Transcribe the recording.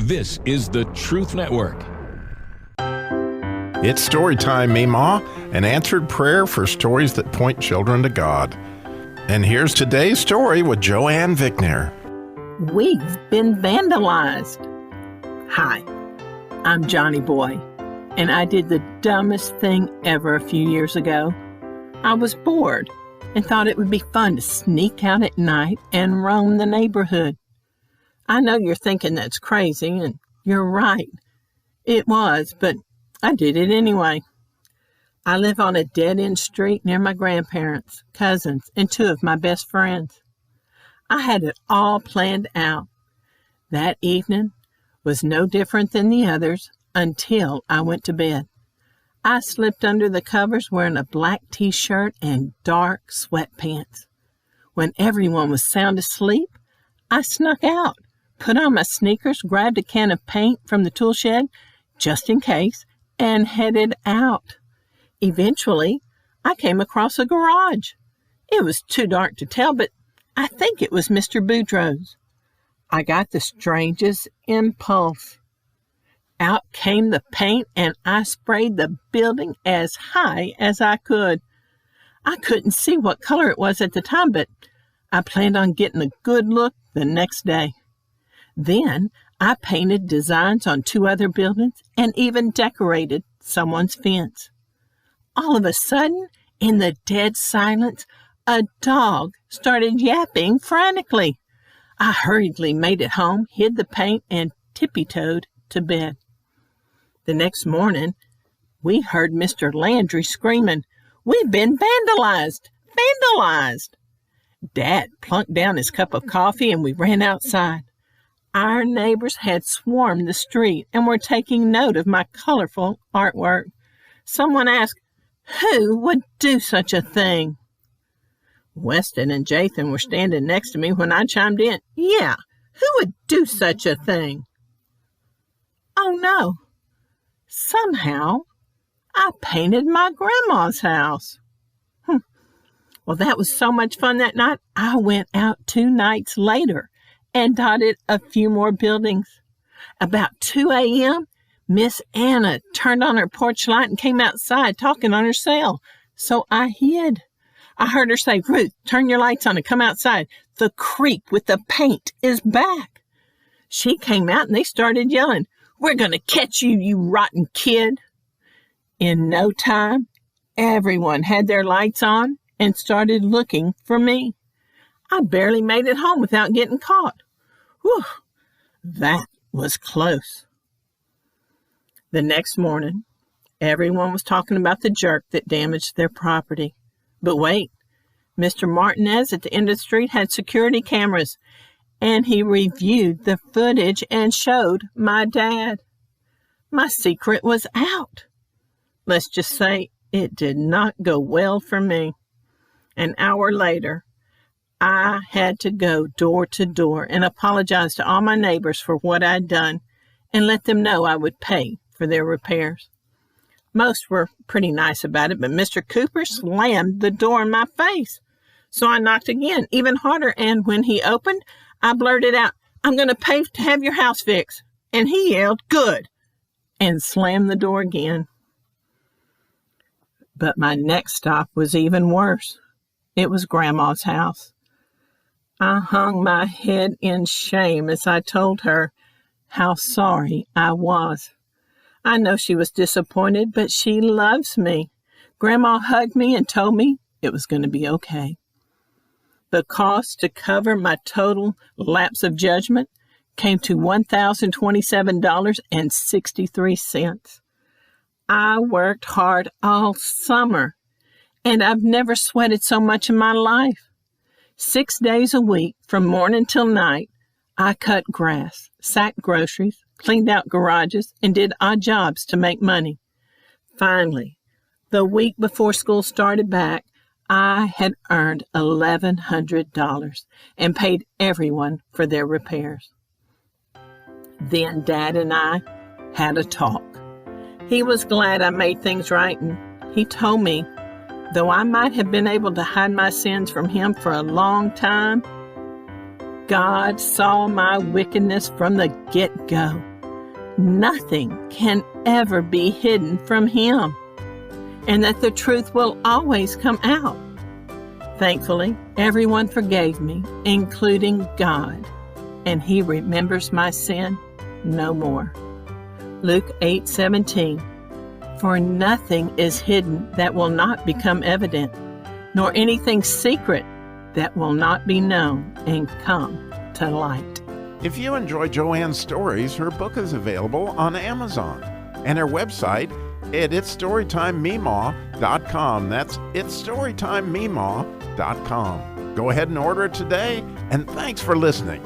This is the Truth Network. It's Storytime, Memaw, an answered prayer for stories that point children to God. And here's today's story with Joanne Vickner. We've been vandalized. Hi, I'm Johnny Boy, and I did the dumbest thing ever a few years ago. I was bored and thought it would be fun to sneak out at night and roam the neighborhood. I know you're thinking that's crazy, and you're right. It was, but I did it anyway. I live on a dead-end street near my grandparents, cousins, and two of my best friends. I had it all planned out. That evening was no different than the others until I went to bed. I slipped under the covers wearing a black t-shirt and dark sweatpants. When everyone was sound asleep, I snuck out, put on my sneakers, grabbed a can of paint from the tool shed, just in case, and headed out. Eventually, I came across a garage. It was too dark to tell, but I think it was Mr. Boudreaux's. I got the strangest impulse. Out came the paint, and I sprayed the building as high as I could. I couldn't see what color it was at the time, but I planned on getting a good look the next day. Then I painted designs on two other buildings and even decorated someone's fence. All of a sudden, in the dead silence, a dog started yapping frantically. I hurriedly made it home, hid the paint, and tippy-toed to bed. The next morning, we heard Mr. Landry screaming, "We've been vandalized! Vandalized!" Dad plunked down his cup of coffee and we ran outside. Our neighbors had swarmed the street and were taking note of my colorful artwork. Someone asked, "Who would do such a thing?" Weston and Jathan were standing next to me when I chimed in, "Yeah, who would do such a thing?" Oh no, somehow I painted my grandma's house. Well, that was so much fun that night, I went out 2 nights later and dotted a few more buildings. About 2 a.m., Miss Anna turned on her porch light and came outside talking on her cell, so I hid. I heard her say, "Ruth, turn your lights on and come outside. The creep with the paint is back." She came out and they started yelling, "We're going to catch you, you rotten kid." In no time, everyone had their lights on and started looking for me. I barely made it home without getting caught. Whew, that was close. The next morning, everyone was talking about the jerk that damaged their property. But wait, Mr. Martinez at the end of the street had security cameras, and he reviewed the footage and showed my dad. My secret was out. Let's just say it did not go well for me. An hour later, I had to go door to door and apologize to all my neighbors for what I'd done and let them know I would pay for their repairs. Most were pretty nice about it, but Mr. Cooper slammed the door in my face. So I knocked again, even harder, and when he opened, I blurted out, "I'm going to pay to have your house fixed." And he yelled, "Good," and slammed the door again. But my next stop was even worse. It was Grandma's house. I hung my head in shame as I told her how sorry I was. I know she was disappointed, but she loves me. Grandma hugged me and told me it was going to be okay. The cost to cover my total lapse of judgment came to $1,027.63. I worked hard all summer, and I've never sweated so much in my life. 6 days a week, from morning till night, I cut grass, sacked groceries, cleaned out garages, and did odd jobs to make money. Finally, the week before school started back, I had earned $1,100 and paid everyone for their repairs. Then Dad and I had a talk. He was glad I made things right, and he told me, though I might have been able to hide my sins from him for a long time, God saw my wickedness from the get-go nothing can ever be hidden from Him, and that the truth will always come out. Thankfully, everyone forgave me, including God, and He remembers my sin no more. Luke 8:17. For nothing is hidden that will not become evident, nor anything secret that will not be known and come to light. If you enjoy Joanne's stories, her book is available on Amazon, and her website at itsstorytimememaw.com. That's itsstorytimememaw.com. Go ahead and order it today, and thanks for listening.